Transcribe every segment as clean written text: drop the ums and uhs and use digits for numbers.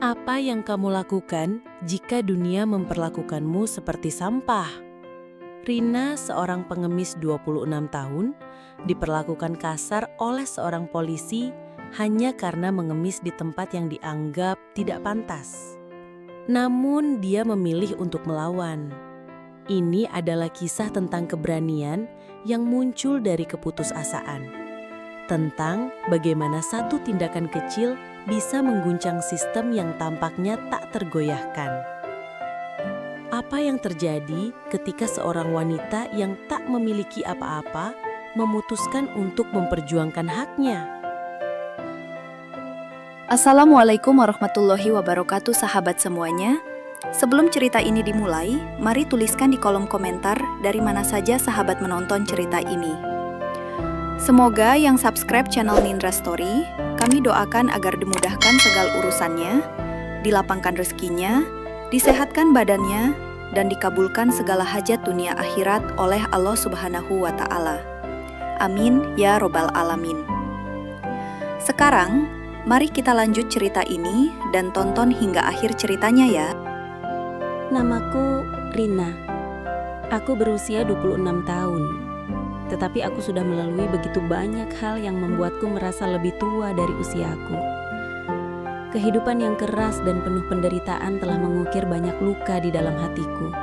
Apa yang kamu lakukan jika dunia memperlakukanmu seperti sampah? Rina, seorang pengemis 26 tahun, diperlakukan kasar oleh seorang polisi hanya karena mengemis di tempat yang dianggap tidak pantas. Namun dia memilih untuk melawan. Ini adalah kisah tentang keberanian yang muncul dari keputusasaan. Tentang bagaimana satu tindakan kecil bisa mengguncang sistem yang tampaknya tak tergoyahkan. Apa yang terjadi ketika seorang wanita yang tak memiliki apa-apa memutuskan untuk memperjuangkan haknya? Assalamualaikum warahmatullahi wabarakatuh sahabat semuanya. Sebelum cerita ini dimulai, mari tuliskan di kolom komentar dari mana saja sahabat menonton cerita ini. Semoga yang subscribe channel Nindra Story, kami doakan agar dimudahkan segala urusannya, dilapangkan rezekinya, disehatkan badannya, dan dikabulkan segala hajat dunia akhirat oleh Allah Subhanahu wa Ta'ala. Amin ya Robbal Alamin. Sekarang, mari kita lanjut cerita ini dan tonton hingga akhir ceritanya ya. Namaku Rina. Aku berusia 26 tahun. Tetapi aku sudah melalui begitu banyak hal yang membuatku merasa lebih tua dari usiaku. Kehidupan yang keras dan penuh penderitaan telah mengukir banyak luka di dalam hatiku.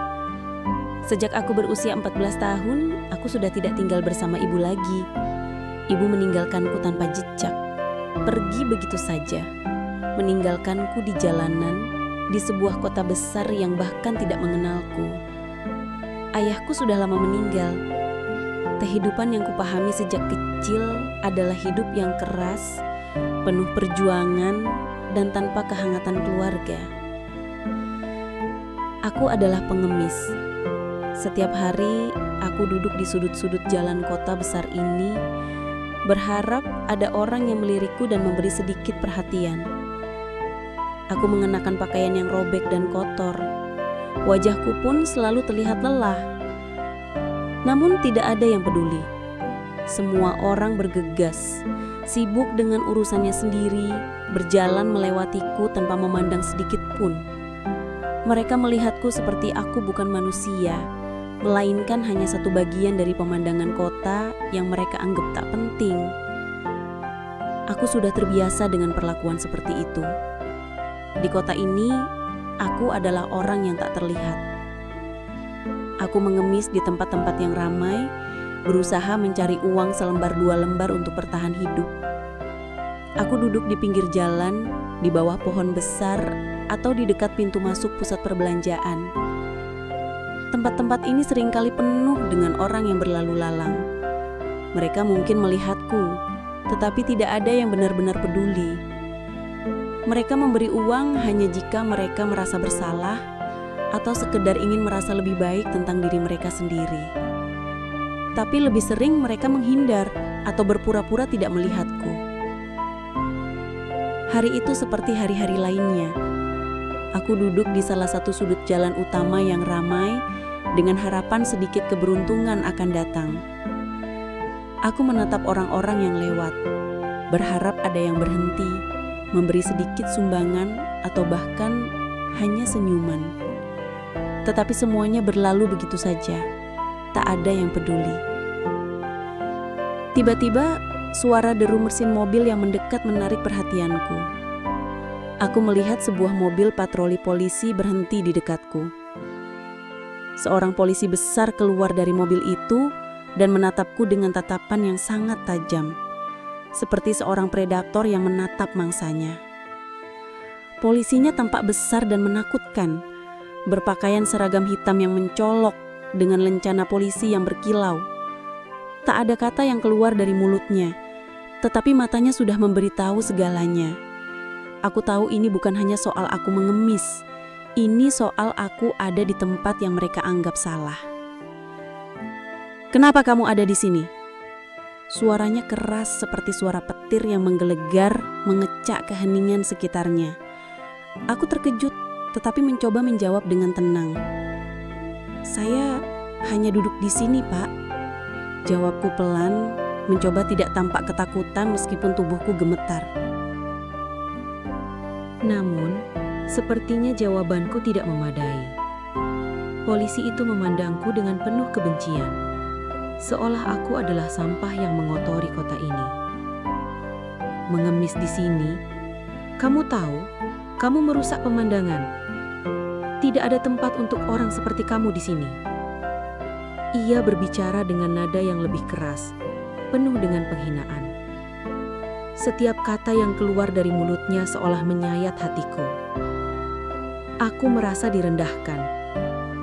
Sejak aku berusia 14 tahun, aku sudah tidak tinggal bersama ibu lagi. Ibu meninggalkanku tanpa jejak, pergi begitu saja, meninggalkanku di jalanan, di sebuah kota besar yang bahkan tidak mengenalku. Ayahku sudah lama meninggal. Kehidupan yang kupahami sejak kecil adalah hidup yang keras, penuh perjuangan, dan tanpa kehangatan keluarga. Aku adalah pengemis. Setiap hari aku duduk di sudut-sudut jalan kota besar ini, berharap ada orang yang melirikku dan memberi sedikit perhatian. Aku mengenakan pakaian yang robek dan kotor. Wajahku pun selalu terlihat lelah. Namun tidak ada yang peduli. Semua orang bergegas, sibuk dengan urusannya sendiri, berjalan melewatiku tanpa memandang sedikit pun. Mereka melihatku seperti aku bukan manusia, melainkan hanya satu bagian dari pemandangan kota yang mereka anggap tak penting. Aku sudah terbiasa dengan perlakuan seperti itu. Di kota ini, aku adalah orang yang tak terlihat. Aku mengemis di tempat-tempat yang ramai, berusaha mencari uang selembar dua lembar untuk bertahan hidup. Aku duduk di pinggir jalan, di bawah pohon besar, atau di dekat pintu masuk pusat perbelanjaan. Tempat-tempat ini seringkali penuh dengan orang yang berlalu lalang. Mereka mungkin melihatku, tetapi tidak ada yang benar-benar peduli. Mereka memberi uang hanya jika mereka merasa bersalah atau sekedar ingin merasa lebih baik tentang diri mereka sendiri. Tapi lebih sering mereka menghindar atau berpura-pura tidak melihatku. Hari itu seperti hari-hari lainnya. Aku duduk di salah satu sudut jalan utama yang ramai dengan harapan sedikit keberuntungan akan datang. Aku menatap orang-orang yang lewat, berharap ada yang berhenti, memberi sedikit sumbangan atau bahkan hanya senyuman. Tetapi semuanya berlalu begitu saja, tak ada yang peduli. Tiba-tiba, suara deru mesin mobil yang mendekat menarik perhatianku. Aku melihat sebuah mobil patroli polisi berhenti di dekatku. Seorang polisi besar keluar dari mobil itu dan menatapku dengan tatapan yang sangat tajam, seperti seorang predator yang menatap mangsanya. Polisinya tampak besar dan menakutkan, berpakaian seragam hitam yang mencolok dengan lencana polisi yang berkilau. Tak ada kata yang keluar dari mulutnya, tetapi matanya sudah memberitahu segalanya. Aku tahu ini bukan hanya soal aku mengemis, ini soal aku ada di tempat yang mereka anggap salah. "Kenapa kamu ada di sini?" Suaranya keras seperti suara petir yang menggelegar, mengecak keheningan sekitarnya. Aku terkejut, tetapi mencoba menjawab dengan tenang. "Saya hanya duduk di sini, Pak." Jawabku pelan, mencoba tidak tampak ketakutan meskipun tubuhku gemetar. Namun, Sepertinya jawabanku tidak memadai. Polisi itu memandangku dengan penuh kebencian, seolah aku adalah sampah yang mengotori kota ini. Mengemis di sini, kamu tahu, kamu merusak pemandangan. Tidak ada tempat untuk orang seperti kamu di sini. Ia berbicara dengan nada yang lebih keras, penuh dengan penghinaan. Setiap kata yang keluar dari mulutnya seolah menyayat hatiku. Aku merasa direndahkan.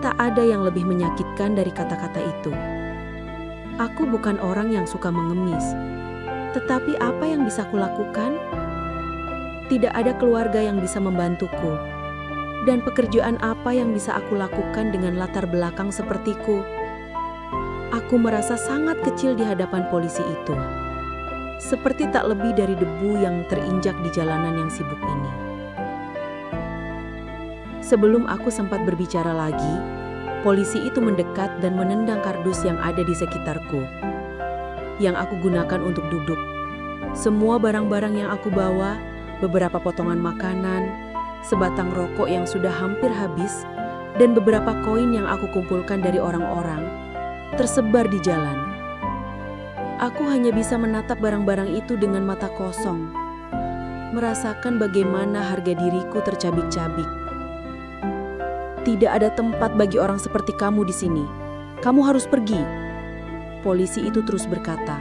Tak ada yang lebih menyakitkan dari kata-kata itu. Aku bukan orang yang suka mengemis. Tetapi apa yang bisa kulakukan? Tidak ada keluarga yang bisa membantuku. Dan pekerjaan apa yang bisa aku lakukan dengan latar belakang sepertiku? Aku merasa sangat kecil di hadapan polisi itu. Seperti tak lebih dari debu yang terinjak di jalanan yang sibuk ini. Sebelum aku sempat berbicara lagi, polisi itu mendekat dan menendang kardus yang ada di sekitarku, yang aku gunakan untuk duduk. Semua barang-barang yang aku bawa, beberapa potongan makanan, sebatang rokok yang sudah hampir habis, dan beberapa koin yang aku kumpulkan dari orang-orang, tersebar di jalan. Aku hanya bisa menatap barang-barang itu dengan mata kosong, merasakan bagaimana harga diriku tercabik-cabik. Tidak ada tempat bagi orang seperti kamu di sini. Kamu harus pergi. Polisi itu terus berkata,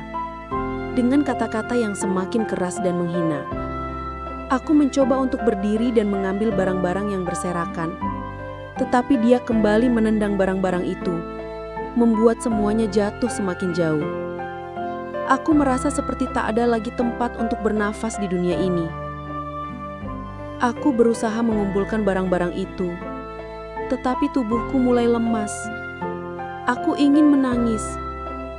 dengan kata-kata yang semakin keras dan menghina. Aku mencoba untuk berdiri dan mengambil barang-barang yang berserakan. Tetapi dia kembali menendang barang-barang itu, membuat semuanya jatuh semakin jauh. Aku merasa seperti tak ada lagi tempat untuk bernafas di dunia ini. Aku berusaha mengumpulkan barang-barang itu, tetapi tubuhku mulai lemas. Aku ingin menangis,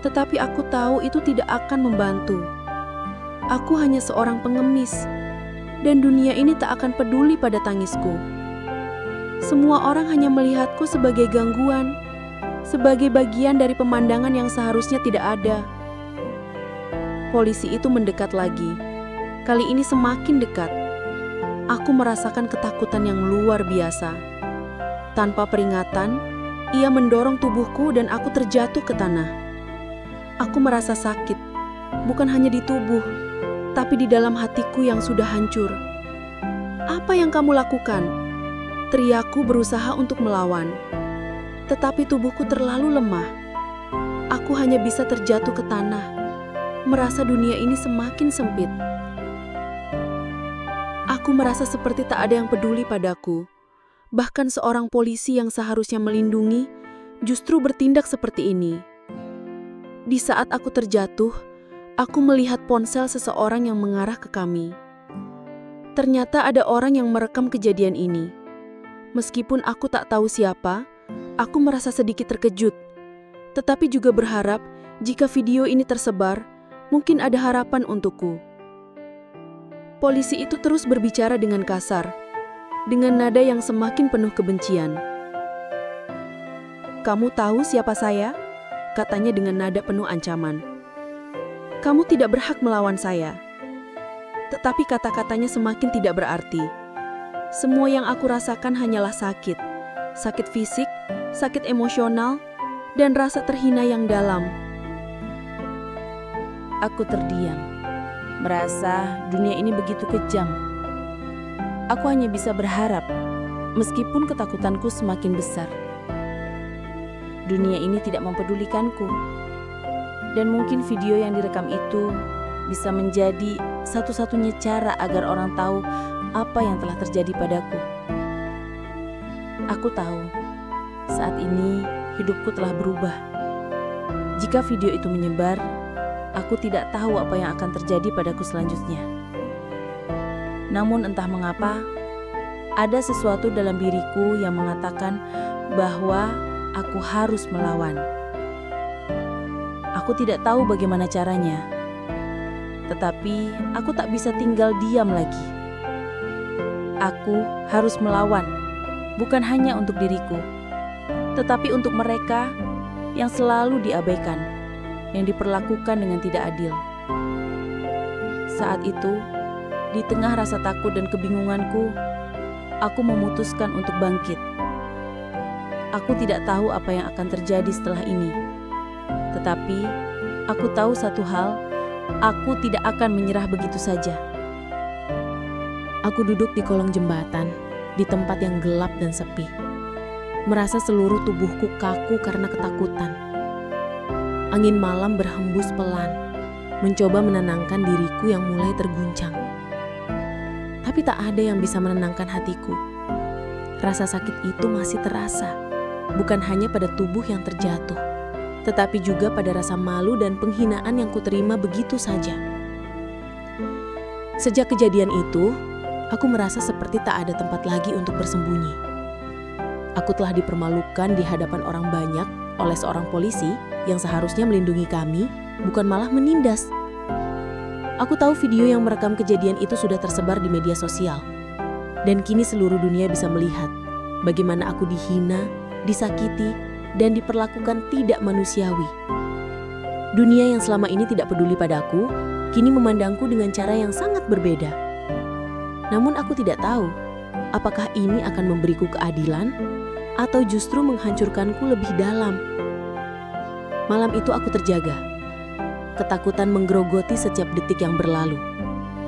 tetapi aku tahu itu tidak akan membantu. Aku hanya seorang pengemis, dan dunia ini tak akan peduli pada tangisku. Semua orang hanya melihatku sebagai gangguan, sebagai bagian dari pemandangan yang seharusnya tidak ada. Polisi itu mendekat lagi. Kali ini semakin dekat. Aku merasakan ketakutan yang luar biasa. Tanpa peringatan, ia mendorong tubuhku dan aku terjatuh ke tanah. Aku merasa sakit, bukan hanya di tubuh, tapi di dalam hatiku yang sudah hancur. Apa yang kamu lakukan? Teriakku berusaha untuk melawan, tetapi tubuhku terlalu lemah. Aku hanya bisa terjatuh ke tanah, merasa dunia ini semakin sempit. Aku merasa seperti tak ada yang peduli padaku. Bahkan seorang polisi yang seharusnya melindungi, justru bertindak seperti ini. Di saat aku terjatuh, aku melihat ponsel seseorang yang mengarah ke kami. Ternyata ada orang yang merekam kejadian ini. Meskipun aku tak tahu siapa, aku merasa sedikit terkejut. Tetapi juga berharap jika video ini tersebar, mungkin ada harapan untukku. Polisi itu terus berbicara dengan kasar, dengan nada yang semakin penuh kebencian. "Kamu tahu siapa saya?" katanya dengan nada penuh ancaman. "Kamu tidak berhak melawan saya." Tetapi kata-katanya semakin tidak berarti. Semua yang aku rasakan hanyalah sakit. Sakit fisik, sakit emosional, dan rasa terhina yang dalam. Aku terdiam, merasa dunia ini begitu kejam. Aku hanya bisa berharap, meskipun ketakutanku semakin besar. Dunia ini tidak mempedulikanku, dan mungkin video yang direkam itu bisa menjadi satu-satunya cara agar orang tahu apa yang telah terjadi padaku. Aku tahu, saat ini hidupku telah berubah. Jika video itu menyebar, aku tidak tahu apa yang akan terjadi padaku selanjutnya. Namun entah mengapa, ada sesuatu dalam diriku yang mengatakan bahwa aku harus melawan. Aku tidak tahu bagaimana caranya, tetapi aku tak bisa tinggal diam lagi. Aku harus melawan, bukan hanya untuk diriku, tetapi untuk mereka yang selalu diabaikan, yang diperlakukan dengan tidak adil. Saat itu, di tengah rasa takut dan kebingunganku, aku memutuskan untuk bangkit. Aku tidak tahu apa yang akan terjadi setelah ini. Tetapi, aku tahu satu hal, aku tidak akan menyerah begitu saja. Aku duduk di kolong jembatan, di tempat yang gelap dan sepi. Merasa seluruh tubuhku kaku karena ketakutan. Angin malam berhembus pelan, mencoba menenangkan diriku yang mulai terguncang. Tapi tak ada yang bisa menenangkan hatiku. Rasa sakit itu masih terasa. Bukan hanya pada tubuh yang terjatuh, tetapi juga pada rasa malu dan penghinaan yang kuterima begitu saja. Sejak kejadian itu, aku merasa seperti tak ada tempat lagi untuk bersembunyi. Aku telah dipermalukan di hadapan orang banyak oleh seorang polisi yang seharusnya melindungi kami, bukan malah menindas. Aku tahu video yang merekam kejadian itu sudah tersebar di media sosial, dan kini seluruh dunia bisa melihat bagaimana aku dihina, disakiti, dan diperlakukan tidak manusiawi. Dunia yang selama ini tidak peduli padaku, kini memandangku dengan cara yang sangat berbeda. Namun aku tidak tahu, apakah ini akan memberiku keadilan, atau justru menghancurkanku lebih dalam. Malam itu aku terjaga. Ketakutan menggerogoti setiap detik yang berlalu.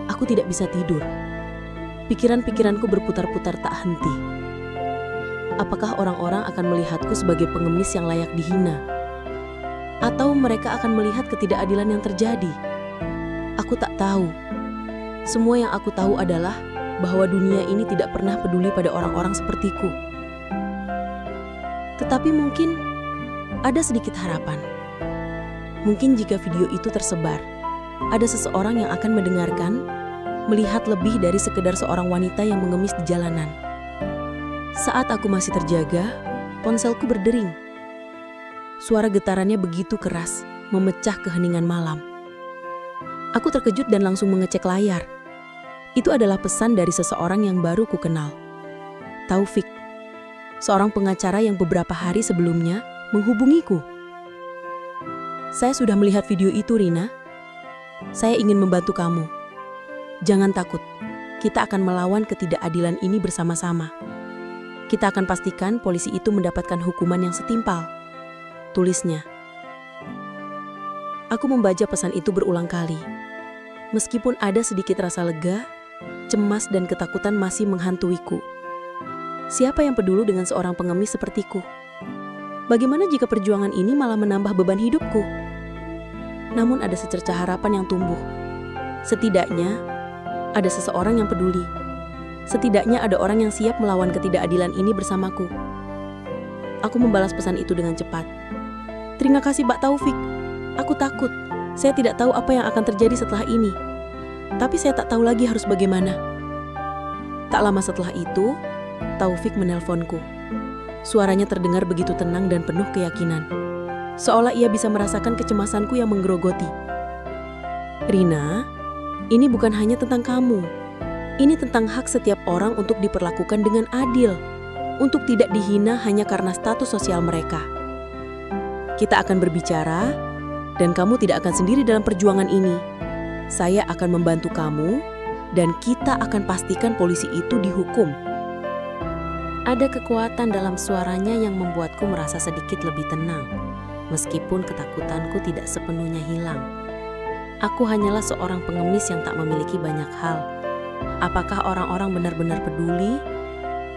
Aku tidak bisa tidur. Pikiran-pikiranku berputar-putar tak henti. Apakah orang-orang akan melihatku sebagai pengemis yang layak dihina? Atau mereka akan melihat ketidakadilan yang terjadi? Aku tak tahu. Semua yang aku tahu adalah bahwa dunia ini tidak pernah peduli pada orang-orang sepertiku. Tetapi mungkin ada sedikit harapan. Mungkin jika video itu tersebar, ada seseorang yang akan mendengarkan, melihat lebih dari sekedar seorang wanita yang mengemis di jalanan. Saat aku masih terjaga, ponselku berdering. Suara getarannya begitu keras, memecah keheningan malam. Aku terkejut dan langsung mengecek layar. Itu adalah pesan dari seseorang yang baru ku kenal. Taufik, seorang pengacara yang beberapa hari sebelumnya menghubungiku. Saya sudah melihat video itu, Rina. Saya ingin membantu kamu. Jangan takut, kita akan melawan ketidakadilan ini bersama-sama. Kita akan pastikan polisi itu mendapatkan hukuman yang setimpal. Tulisnya. Aku membaca pesan itu berulang kali. Meskipun ada sedikit rasa lega, cemas dan ketakutan masih menghantuiku. Siapa yang peduli dengan seorang pengemis sepertiku? Bagaimana jika perjuangan ini malah menambah beban hidupku? Namun ada secercah harapan yang tumbuh. Setidaknya, ada seseorang yang peduli. Setidaknya ada orang yang siap melawan ketidakadilan ini bersamaku. Aku membalas pesan itu dengan cepat. Terima kasih, Pak Taufik. Aku takut. Saya tidak tahu apa yang akan terjadi setelah ini. Tapi saya tak tahu lagi harus bagaimana. Tak lama setelah itu, Taufik menelponku. Suaranya terdengar begitu tenang dan penuh keyakinan. Seolah ia bisa merasakan kecemasanku yang menggerogoti. Rina, ini bukan hanya tentang kamu. Ini tentang hak setiap orang untuk diperlakukan dengan adil, untuk tidak dihina hanya karena status sosial mereka. Kita akan berbicara, dan kamu tidak akan sendiri dalam perjuangan ini. Saya akan membantu kamu, dan kita akan pastikan polisi itu dihukum. Ada kekuatan dalam suaranya yang membuatku merasa sedikit lebih tenang, meskipun ketakutanku tidak sepenuhnya hilang. Aku hanyalah seorang pengemis yang tak memiliki banyak hal. Apakah orang-orang benar-benar peduli?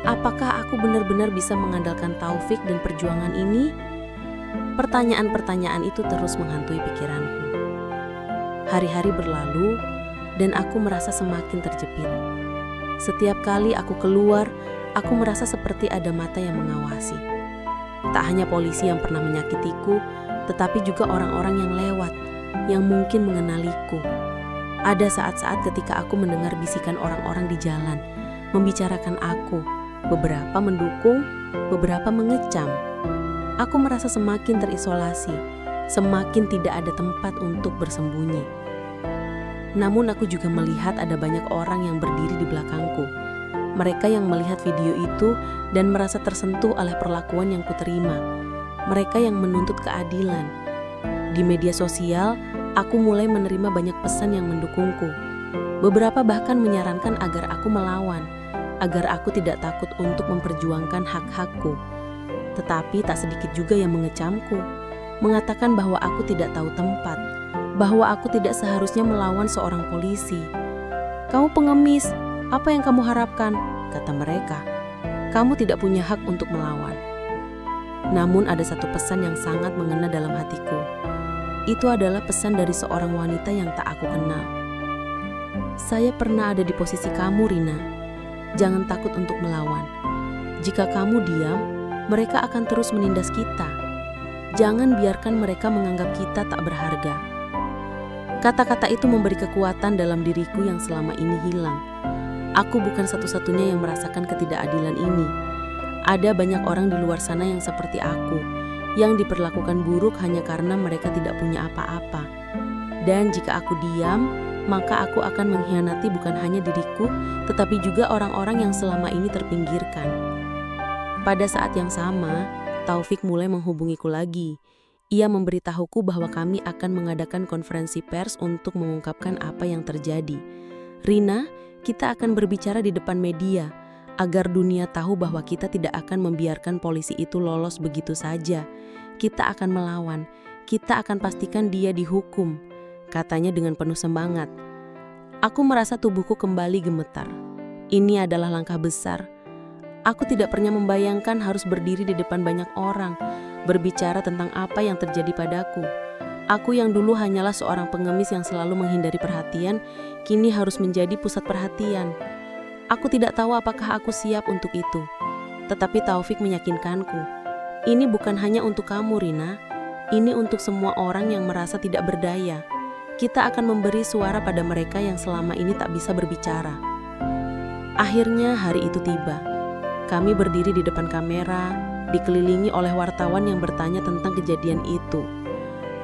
Apakah aku benar-benar bisa mengandalkan Taufik dan perjuangan ini? Pertanyaan-pertanyaan itu terus menghantui pikiranku. Hari-hari berlalu dan aku merasa semakin terjepit. Setiap kali aku keluar, aku merasa seperti ada mata yang mengawasi. Tak hanya polisi yang pernah menyakitiku, tetapi juga orang-orang yang lewat, yang mungkin mengenaliku. Ada saat-saat ketika aku mendengar bisikan orang-orang di jalan, membicarakan aku, beberapa mendukung, beberapa mengecam. Aku merasa semakin terisolasi, semakin tidak ada tempat untuk bersembunyi. Namun aku juga melihat ada banyak orang yang berdiri di belakangku. Mereka yang melihat video itu dan merasa tersentuh oleh perlakuan yang kuterima. Mereka yang menuntut keadilan. Di media sosial, aku mulai menerima banyak pesan yang mendukungku. Beberapa bahkan menyarankan agar aku melawan, agar aku tidak takut untuk memperjuangkan hak-hakku. Tetapi tak sedikit juga yang mengecamku, mengatakan bahwa aku tidak tahu tempat, bahwa aku tidak seharusnya melawan seorang polisi. "Kamu pengemis, apa yang kamu harapkan?" kata mereka. "Kamu tidak punya hak untuk melawan." Namun ada satu pesan yang sangat mengena dalam hatiku. Itu adalah pesan dari seorang wanita yang tak aku kenal. "Saya pernah ada di posisi kamu, Rina. Jangan takut untuk melawan. Jika kamu diam, mereka akan terus menindas kita. Jangan biarkan mereka menganggap kita tak berharga." Kata-kata itu memberi kekuatan dalam diriku yang selama ini hilang. Aku bukan satu-satunya yang merasakan ketidakadilan ini. Ada banyak orang di luar sana yang seperti aku, yang diperlakukan buruk hanya karena mereka tidak punya apa-apa. Dan jika aku diam, maka aku akan mengkhianati bukan hanya diriku, tetapi juga orang-orang yang selama ini terpinggirkan. Pada saat yang sama, Taufik mulai menghubungiku lagi. Ia memberitahuku bahwa kami akan mengadakan konferensi pers untuk mengungkapkan apa yang terjadi. "Rina, kita akan berbicara di depan media, agar dunia tahu bahwa kita tidak akan membiarkan polisi itu lolos begitu saja. Kita akan melawan, kita akan pastikan dia dihukum," katanya dengan penuh semangat. Aku merasa tubuhku kembali gemetar. Ini adalah langkah besar. Aku tidak pernah membayangkan harus berdiri di depan banyak orang, berbicara tentang apa yang terjadi padaku. Aku yang dulu hanyalah seorang pengemis yang selalu menghindari perhatian, kini harus menjadi pusat perhatian. Aku tidak tahu apakah aku siap untuk itu. Tetapi Taufik meyakinkanku, ini bukan hanya untuk kamu, Rina. Ini untuk semua orang yang merasa tidak berdaya. Kita akan memberi suara pada mereka yang selama ini tak bisa berbicara. Akhirnya hari itu tiba. Kami berdiri di depan kamera, dikelilingi oleh wartawan yang bertanya tentang kejadian itu.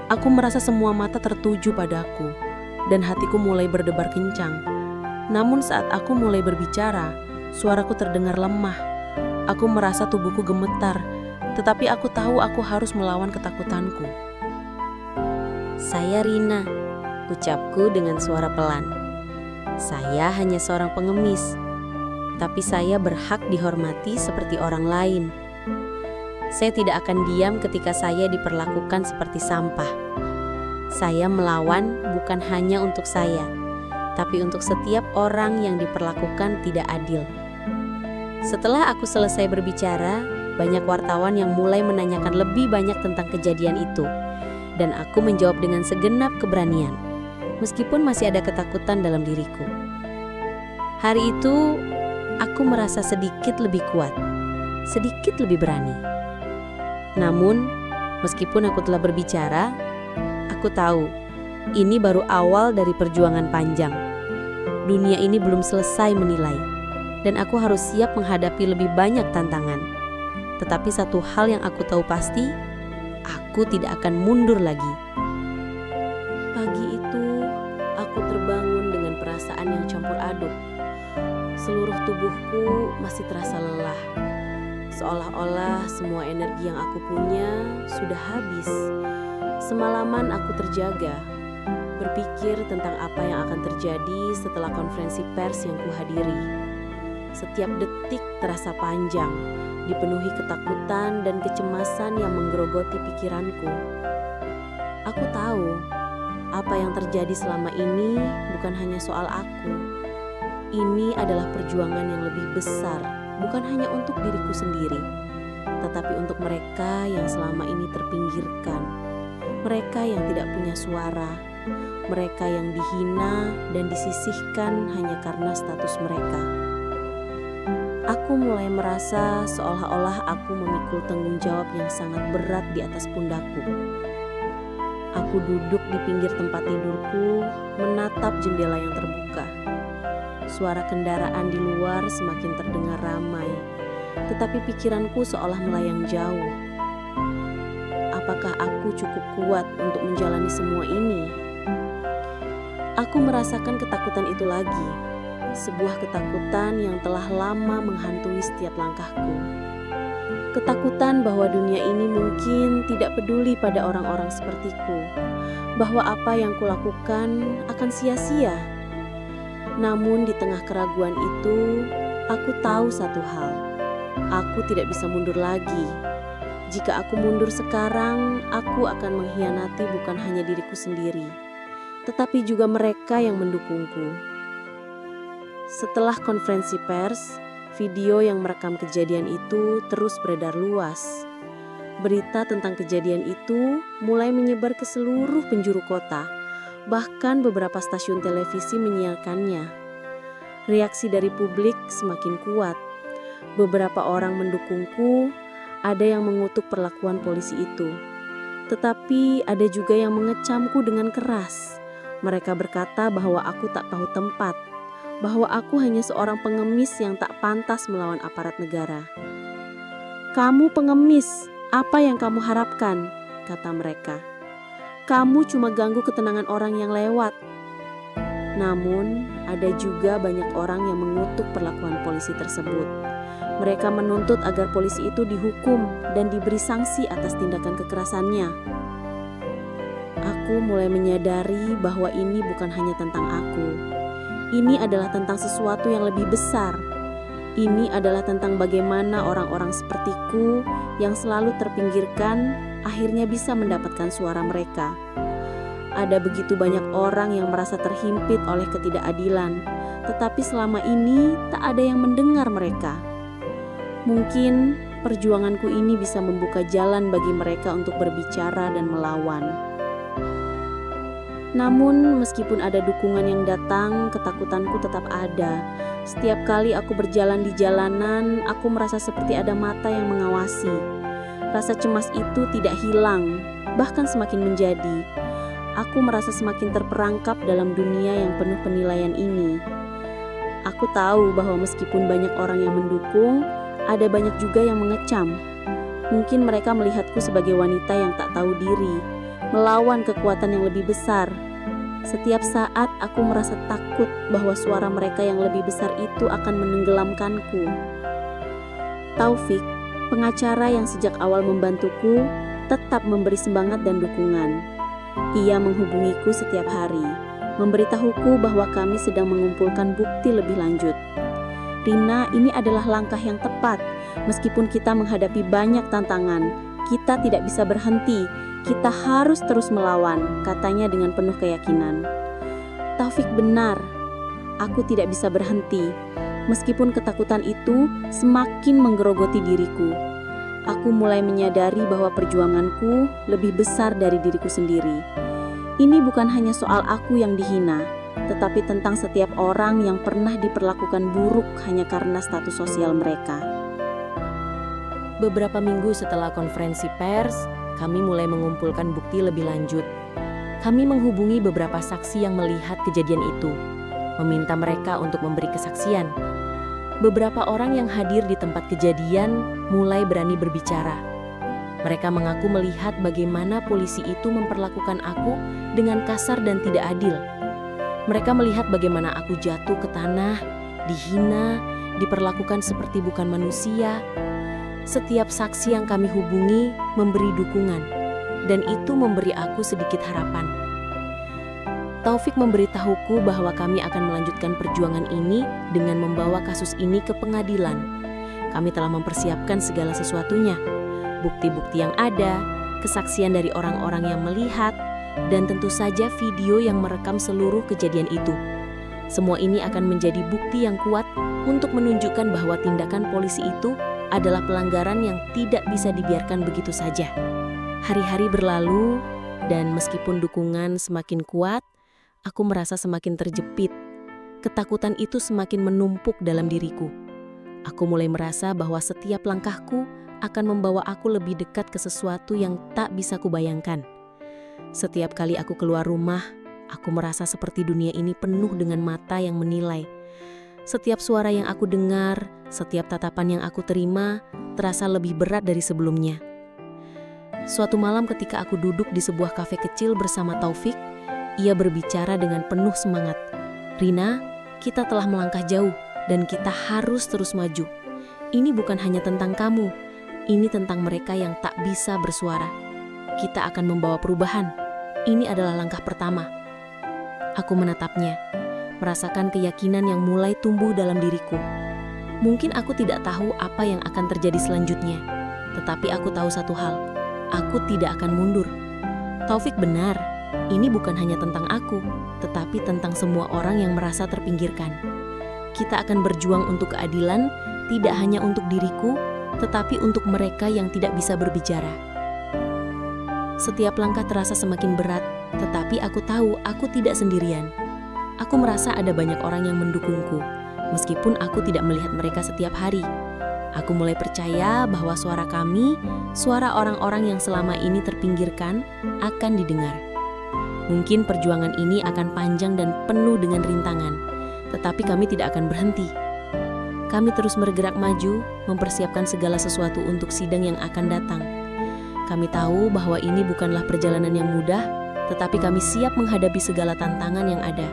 Aku merasa semua mata tertuju padaku, dan hatiku mulai berdebar kencang. Namun saat aku mulai berbicara, suaraku terdengar lemah. Aku merasa tubuhku gemetar, tetapi aku tahu aku harus melawan ketakutanku. "Saya Rina," ucapku dengan suara pelan. "Saya hanya seorang pengemis, tapi saya berhak dihormati seperti orang lain. Saya tidak akan diam ketika saya diperlakukan seperti sampah. Saya melawan bukan hanya untuk saya, tapi untuk setiap orang yang diperlakukan tidak adil." Setelah aku selesai berbicara, banyak wartawan yang mulai menanyakan lebih banyak tentang kejadian itu, dan aku menjawab dengan segenap keberanian, meskipun masih ada ketakutan dalam diriku. Hari itu, aku merasa sedikit lebih kuat, sedikit lebih berani. Namun, meskipun aku telah berbicara, aku tahu ini baru awal dari perjuangan panjang. Dunia ini belum selesai menilai, dan aku harus siap menghadapi lebih banyak tantangan. Tetapi satu hal yang aku tahu pasti, aku tidak akan mundur lagi. Pagi itu, aku terbangun dengan perasaan yang campur aduk. Seluruh tubuhku masih terasa lelah. Seolah-olah semua energi yang aku punya sudah habis. Semalaman aku terjaga, berpikir tentang apa yang akan terjadi setelah konferensi pers yang kuhadiri. Setiap detik terasa panjang, dipenuhi ketakutan dan kecemasan yang menggerogoti pikiranku. Aku tahu, apa yang terjadi selama ini bukan hanya soal aku. Ini adalah perjuangan yang lebih besar, bukan hanya untuk diriku sendiri, tetapi untuk mereka yang selama ini terpinggirkan, mereka yang tidak punya suara, mereka yang dihina dan disisihkan hanya karena status mereka. Aku mulai merasa seolah-olah aku memikul tanggung jawab yang sangat berat di atas pundakku. Aku duduk di pinggir tempat tidurku, menatap jendela yang terbuka. Suara kendaraan di luar semakin terdengar ramai, tetapi pikiranku seolah melayang jauh. Apakah aku cukup kuat untuk menjalani semua ini? Aku merasakan ketakutan itu lagi, sebuah ketakutan yang telah lama menghantui setiap langkahku. Ketakutan bahwa dunia ini mungkin tidak peduli pada orang-orang sepertiku, bahwa apa yang kulakukan akan sia-sia. Namun di tengah keraguan itu, Aku tahu satu hal, aku tidak bisa mundur lagi. Jika aku mundur sekarang, aku akan mengkhianati bukan hanya diriku sendiri, tetapi juga mereka yang mendukungku. Setelah konferensi pers, video yang merekam kejadian itu terus beredar luas. Berita tentang kejadian itu mulai menyebar ke seluruh penjuru kota, bahkan beberapa stasiun televisi menyiarkannya. Reaksi dari publik semakin kuat. Beberapa orang mendukungku, ada yang mengutuk perlakuan polisi itu. Tetapi ada juga yang mengecamku dengan keras. Mereka berkata bahwa aku tak tahu tempat, bahwa aku hanya seorang pengemis yang tak pantas melawan aparat negara. "Kamu pengemis, apa yang kamu harapkan?" kata mereka. "Kamu cuma ganggu ketenangan orang yang lewat." Namun, ada juga banyak orang yang mengutuk perlakuan polisi tersebut. Mereka menuntut agar polisi itu dihukum dan diberi sanksi atas tindakan kekerasannya. Aku mulai menyadari bahwa ini bukan hanya tentang aku. Ini adalah tentang sesuatu yang lebih besar. Ini adalah tentang bagaimana orang-orang sepertiku yang selalu terpinggirkan akhirnya bisa mendapatkan suara mereka. Ada begitu banyak orang yang merasa terhimpit oleh ketidakadilan, tetapi selama ini tak ada yang mendengar mereka. Mungkin perjuanganku ini bisa membuka jalan bagi mereka untuk berbicara dan melawan. Namun meskipun ada dukungan yang datang, ketakutanku tetap ada. Setiap kali aku berjalan di jalanan, aku merasa seperti ada mata yang mengawasi. Rasa cemas itu tidak hilang, bahkan semakin menjadi. Aku merasa semakin terperangkap dalam dunia yang penuh penilaian ini. Aku tahu bahwa meskipun banyak orang yang mendukung, ada banyak juga yang mengecam. Mungkin mereka melihatku sebagai wanita yang tak tahu diri, melawan kekuatan yang lebih besar. Setiap saat aku merasa takut bahwa suara mereka yang lebih besar itu akan menenggelamkanku. Taufik, pengacara yang sejak awal membantuku, tetap memberi semangat dan dukungan. Ia menghubungiku setiap hari, memberitahuku bahwa kami sedang mengumpulkan bukti lebih lanjut. "Rina, ini adalah langkah yang tepat. Meskipun kita menghadapi banyak tantangan, kita tidak bisa berhenti. Kita harus terus melawan," katanya dengan penuh keyakinan. Taufik benar. Aku tidak bisa berhenti. Meskipun ketakutan itu semakin menggerogoti diriku. Aku mulai menyadari bahwa perjuanganku lebih besar dari diriku sendiri. Ini bukan hanya soal aku yang dihina, tetapi tentang setiap orang yang pernah diperlakukan buruk hanya karena status sosial mereka. Beberapa minggu setelah konferensi pers, kami mulai mengumpulkan bukti lebih lanjut. Kami menghubungi beberapa saksi yang melihat kejadian itu, meminta mereka untuk memberi kesaksian. Beberapa orang yang hadir di tempat kejadian mulai berani berbicara. Mereka mengaku melihat bagaimana polisi itu memperlakukan aku dengan kasar dan tidak adil. Mereka melihat bagaimana aku jatuh ke tanah, dihina, diperlakukan seperti bukan manusia. Setiap saksi yang kami hubungi memberi dukungan, dan itu memberi aku sedikit harapan. Taufik memberitahuku bahwa kami akan melanjutkan perjuangan ini dengan membawa kasus ini ke pengadilan. Kami telah mempersiapkan segala sesuatunya, bukti-bukti yang ada, kesaksian dari orang-orang yang melihat, dan tentu saja video yang merekam seluruh kejadian itu. Semua ini akan menjadi bukti yang kuat untuk menunjukkan bahwa tindakan polisi itu adalah pelanggaran yang tidak bisa dibiarkan begitu saja. Hari-hari berlalu, dan meskipun dukungan semakin kuat, aku merasa semakin terjepit. Ketakutan itu semakin menumpuk dalam diriku. Aku mulai merasa bahwa setiap langkahku akan membawa aku lebih dekat ke sesuatu yang tak bisa kubayangkan. Setiap kali aku keluar rumah, aku merasa seperti dunia ini penuh dengan mata yang menilai. Setiap suara yang aku dengar, setiap tatapan yang aku terima, terasa lebih berat dari sebelumnya. Suatu malam ketika aku duduk di sebuah kafe kecil bersama Taufik, ia berbicara dengan penuh semangat. "Rina, kita telah melangkah jauh dan kita harus terus maju. Ini bukan hanya tentang kamu, ini tentang mereka yang tak bisa bersuara. Kita akan membawa perubahan. Ini adalah langkah pertama." Aku menatapnya, merasakan keyakinan yang mulai tumbuh dalam diriku. Mungkin aku tidak tahu apa yang akan terjadi selanjutnya, tetapi aku tahu satu hal, aku tidak akan mundur. Taufik benar, ini bukan hanya tentang aku, tetapi tentang semua orang yang merasa terpinggirkan. Kita akan berjuang untuk keadilan, tidak hanya untuk diriku, tetapi untuk mereka yang tidak bisa berbicara. Setiap langkah terasa semakin berat, tetapi aku tahu aku tidak sendirian. Aku merasa ada banyak orang yang mendukungku, meskipun aku tidak melihat mereka setiap hari. Aku mulai percaya bahwa suara kami, suara orang-orang yang selama ini terpinggirkan, akan didengar. Mungkin perjuangan ini akan panjang dan penuh dengan rintangan, tetapi kami tidak akan berhenti. Kami terus bergerak maju, mempersiapkan segala sesuatu untuk sidang yang akan datang. Kami tahu bahwa ini bukanlah perjalanan yang mudah, tetapi kami siap menghadapi segala tantangan yang ada.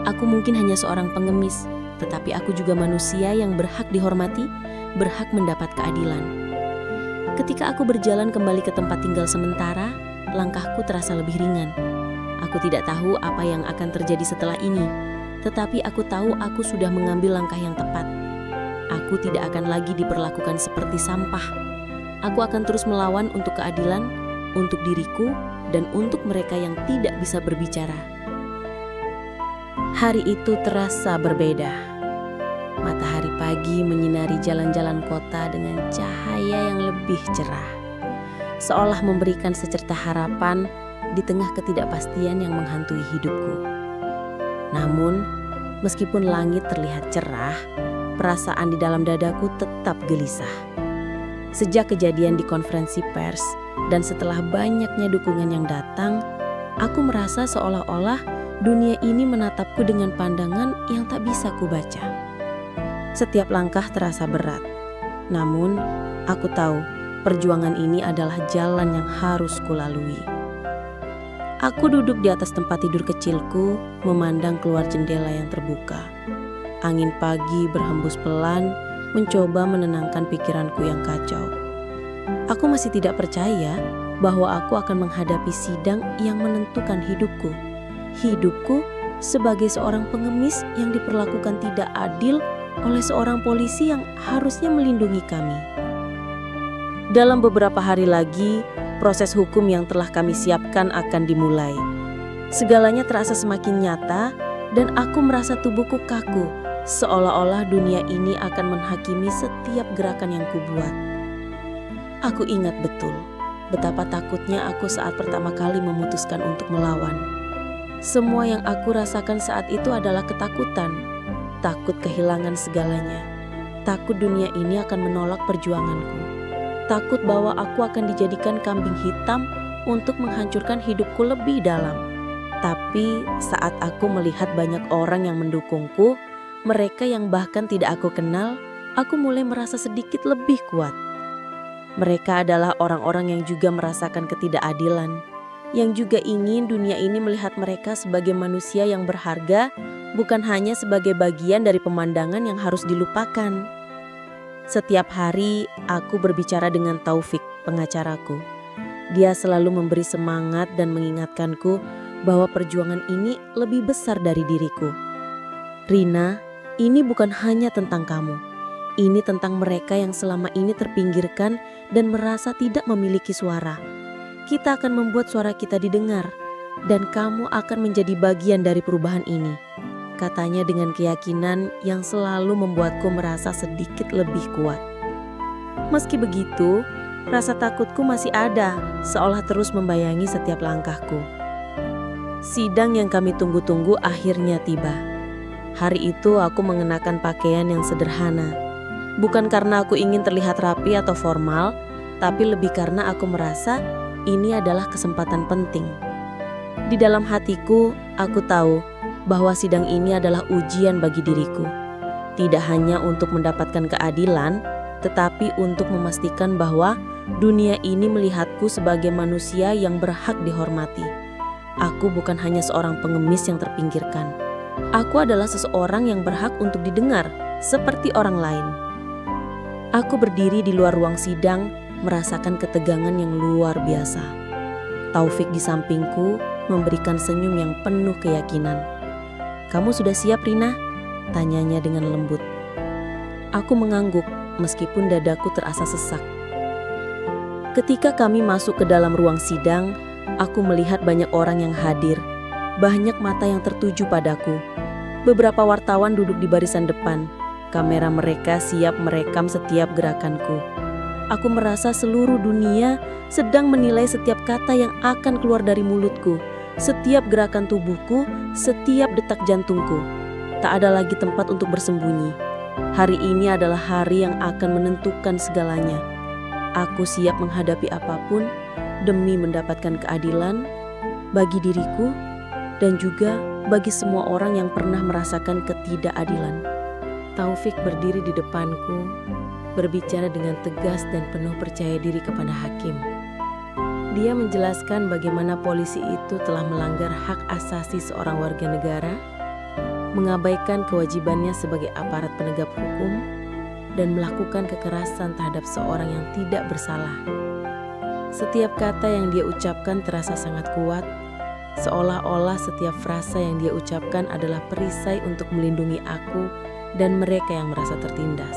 Aku mungkin hanya seorang pengemis, tetapi aku juga manusia yang berhak dihormati, berhak mendapat keadilan. Ketika aku berjalan kembali ke tempat tinggal sementara, langkahku terasa lebih ringan. Aku tidak tahu apa yang akan terjadi setelah ini, tetapi aku tahu aku sudah mengambil langkah yang tepat. Aku tidak akan lagi diperlakukan seperti sampah. Aku akan terus melawan untuk keadilan, untuk diriku, dan untuk mereka yang tidak bisa berbicara. Hari itu terasa berbeda. Matahari pagi menyinari jalan-jalan kota dengan cahaya yang lebih cerah, seolah memberikan secerca harapan di tengah ketidakpastian yang menghantui hidupku. Namun, meskipun langit terlihat cerah, perasaan di dalam dadaku tetap gelisah. Sejak kejadian di konferensi pers dan setelah banyaknya dukungan yang datang, aku merasa seolah-olah dunia ini menatapku dengan pandangan yang tak bisa kubaca. Setiap langkah terasa berat, namun aku tahu perjuangan ini adalah jalan yang harus kulalui. Aku duduk di atas tempat tidur kecilku, memandang keluar jendela yang terbuka. Angin pagi berhembus pelan, mencoba menenangkan pikiranku yang kacau. Aku masih tidak percaya bahwa aku akan menghadapi sidang yang menentukan hidupku. Hidupku sebagai seorang pengemis yang diperlakukan tidak adil oleh seorang polisi yang harusnya melindungi kami. Dalam beberapa hari lagi, proses hukum yang telah kami siapkan akan dimulai. Segalanya terasa semakin nyata dan aku merasa tubuhku kaku, seolah-olah dunia ini akan menghakimi setiap gerakan yang kubuat. Aku ingat betul betapa takutnya aku saat pertama kali memutuskan untuk melawan. Semua yang aku rasakan saat itu adalah ketakutan, takut kehilangan segalanya, takut dunia ini akan menolak perjuanganku, takut bahwa aku akan dijadikan kambing hitam untuk menghancurkan hidupku lebih dalam. Tapi saat aku melihat banyak orang yang mendukungku, mereka yang bahkan tidak aku kenal, aku mulai merasa sedikit lebih kuat. Mereka adalah orang-orang yang juga merasakan ketidakadilan, yang juga ingin dunia ini melihat mereka sebagai manusia yang berharga, bukan hanya sebagai bagian dari pemandangan yang harus dilupakan. Setiap hari aku berbicara dengan Taufik, pengacaraku. Dia selalu memberi semangat dan mengingatkanku bahwa perjuangan ini lebih besar dari diriku. Rina, ini bukan hanya tentang kamu. Ini tentang mereka yang selama ini terpinggirkan dan merasa tidak memiliki suara. Kita akan membuat suara kita didengar, dan kamu akan menjadi bagian dari perubahan ini, katanya dengan keyakinan yang selalu membuatku merasa sedikit lebih kuat. Meski begitu, rasa takutku masih ada, seolah terus membayangi setiap langkahku. Sidang yang kami tunggu-tunggu akhirnya tiba. Hari itu aku mengenakan pakaian yang sederhana. Bukan karena aku ingin terlihat rapi atau formal, tapi lebih karena aku merasa ini adalah kesempatan penting. Di dalam hatiku, aku tahu bahwa sidang ini adalah ujian bagi diriku. Tidak hanya untuk mendapatkan keadilan, tetapi untuk memastikan bahwa dunia ini melihatku sebagai manusia yang berhak dihormati. Aku bukan hanya seorang pengemis yang terpinggirkan. Aku adalah seseorang yang berhak untuk didengar, seperti orang lain. Aku berdiri di luar ruang sidang, merasakan ketegangan yang luar biasa. Taufik di sampingku memberikan senyum yang penuh keyakinan. "Kamu sudah siap, Rina?" tanyanya dengan lembut. Aku mengangguk meskipun dadaku terasa sesak. Ketika kami masuk ke dalam ruang sidang, aku melihat banyak orang yang hadir. Banyak mata yang tertuju padaku. Beberapa wartawan duduk di barisan depan. Kamera mereka siap merekam setiap gerakanku. Aku merasa seluruh dunia sedang menilai setiap kata yang akan keluar dari mulutku, setiap gerakan tubuhku, setiap detak jantungku. Tak ada lagi tempat untuk bersembunyi. Hari ini adalah hari yang akan menentukan segalanya. Aku siap menghadapi apapun demi mendapatkan keadilan bagi diriku dan juga bagi semua orang yang pernah merasakan ketidakadilan. Taufik berdiri di depanku, berbicara dengan tegas dan penuh percaya diri kepada hakim. Dia menjelaskan bagaimana polisi itu telah melanggar hak asasi seorang warga negara, mengabaikan kewajibannya sebagai aparat penegak hukum, dan melakukan kekerasan terhadap seorang yang tidak bersalah. Setiap kata yang dia ucapkan terasa sangat kuat, seolah-olah setiap frasa yang dia ucapkan adalah perisai untuk melindungi aku dan mereka yang merasa tertindas.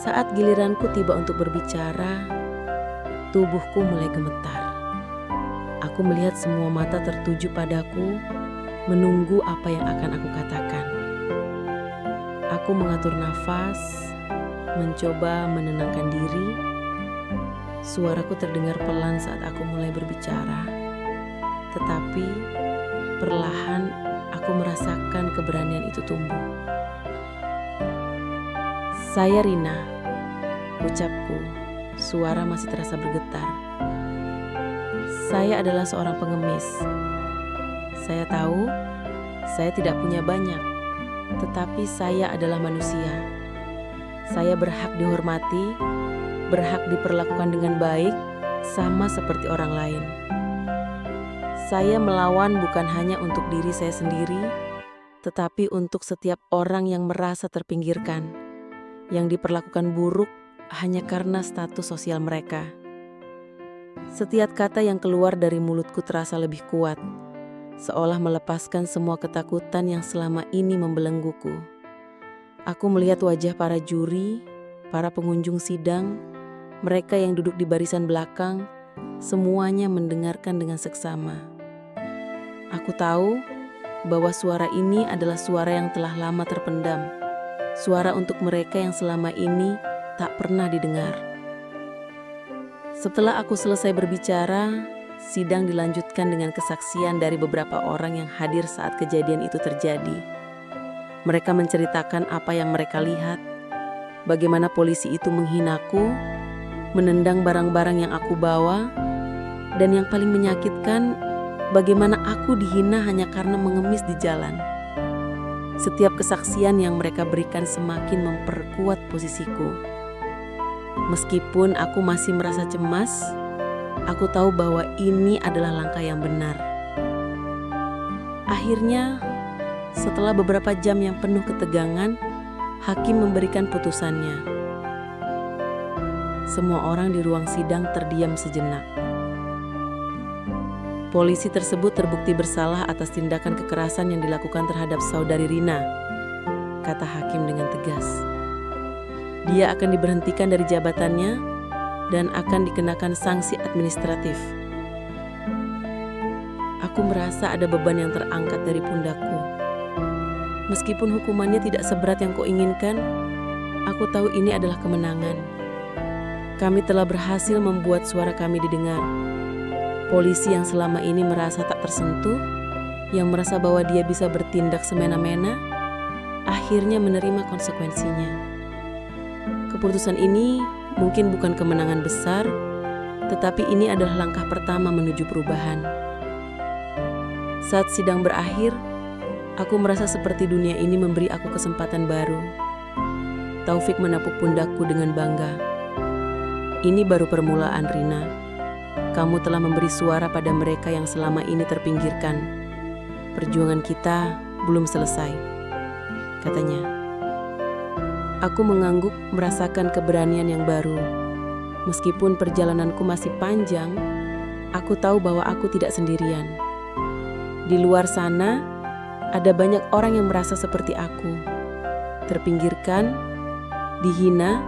Saat giliranku tiba untuk berbicara, tubuhku mulai gemetar. Aku melihat semua mata tertuju padaku, menunggu apa yang akan aku katakan. Aku mengatur nafas, mencoba menenangkan diri. Suaraku terdengar pelan saat aku mulai berbicara. Tetapi perlahan aku merasakan keberanian itu tumbuh. Saya Rina, ucapku, suara masih terasa bergetar. Saya adalah seorang pengemis. Saya tahu saya tidak punya banyak, tetapi saya adalah manusia. Saya berhak dihormati, berhak diperlakukan dengan baik, sama seperti orang lain. Saya melawan bukan hanya untuk diri saya sendiri, tetapi untuk setiap orang yang merasa terpinggirkan, yang diperlakukan buruk hanya karena status sosial mereka. Setiap kata yang keluar dari mulutku terasa lebih kuat, seolah melepaskan semua ketakutan yang selama ini membelengguku. Aku melihat wajah para juri, para pengunjung sidang, mereka yang duduk di barisan belakang, semuanya mendengarkan dengan seksama. Aku tahu bahwa suara ini adalah suara yang telah lama terpendam, suara untuk mereka yang selama ini tak pernah didengar. Setelah aku selesai berbicara, sidang dilanjutkan dengan kesaksian dari beberapa orang yang hadir saat kejadian itu terjadi. Mereka menceritakan apa yang mereka lihat, bagaimana polisi itu menghinaku, menendang barang-barang yang aku bawa, dan yang paling menyakitkan, bagaimana aku dihina hanya karena mengemis di jalan. Setiap kesaksian yang mereka berikan semakin memperkuat posisiku. Meskipun aku masih merasa cemas, aku tahu bahwa ini adalah langkah yang benar. Akhirnya, setelah beberapa jam yang penuh ketegangan, hakim memberikan putusannya. Semua orang di ruang sidang terdiam sejenak. Polisi tersebut terbukti bersalah atas tindakan kekerasan yang dilakukan terhadap saudari Rina, kata hakim dengan tegas. Dia akan diberhentikan dari jabatannya dan akan dikenakan sanksi administratif. Aku merasa ada beban yang terangkat dari pundakku. Meskipun hukumannya tidak seberat yang kuinginkan, aku tahu ini adalah kemenangan. Kami telah berhasil membuat suara kami didengar. Polisi yang selama ini merasa tak tersentuh, yang merasa bahwa dia bisa bertindak semena-mena, akhirnya menerima konsekuensinya. Keputusan ini mungkin bukan kemenangan besar, tetapi ini adalah langkah pertama menuju perubahan. Saat sidang berakhir, aku merasa seperti dunia ini memberi aku kesempatan baru. Taufik menepuk pundakku dengan bangga. Ini baru permulaan, Rina. Kamu telah memberi suara pada mereka yang selama ini terpinggirkan. Perjuangan kita belum selesai, katanya. Aku mengangguk merasakan keberanian yang baru. Meskipun perjalananku masih panjang, aku tahu bahwa aku tidak sendirian. Di luar sana, ada banyak orang yang merasa seperti aku. Terpinggirkan, dihina,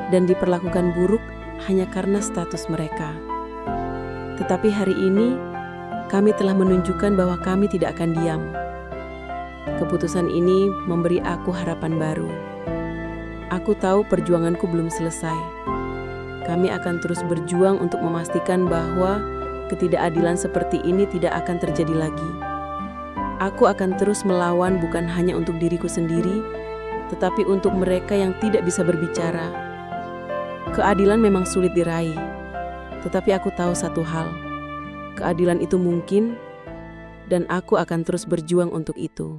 dan diperlakukan buruk hanya karena status mereka. Tetapi hari ini, kami telah menunjukkan bahwa kami tidak akan diam. Keputusan ini memberi aku harapan baru. Aku tahu perjuanganku belum selesai. Kami akan terus berjuang untuk memastikan bahwa ketidakadilan seperti ini tidak akan terjadi lagi. Aku akan terus melawan bukan hanya untuk diriku sendiri, tetapi untuk mereka yang tidak bisa berbicara. Keadilan memang sulit diraih, tetapi aku tahu satu hal. Keadilan itu mungkin, dan aku akan terus berjuang untuk itu.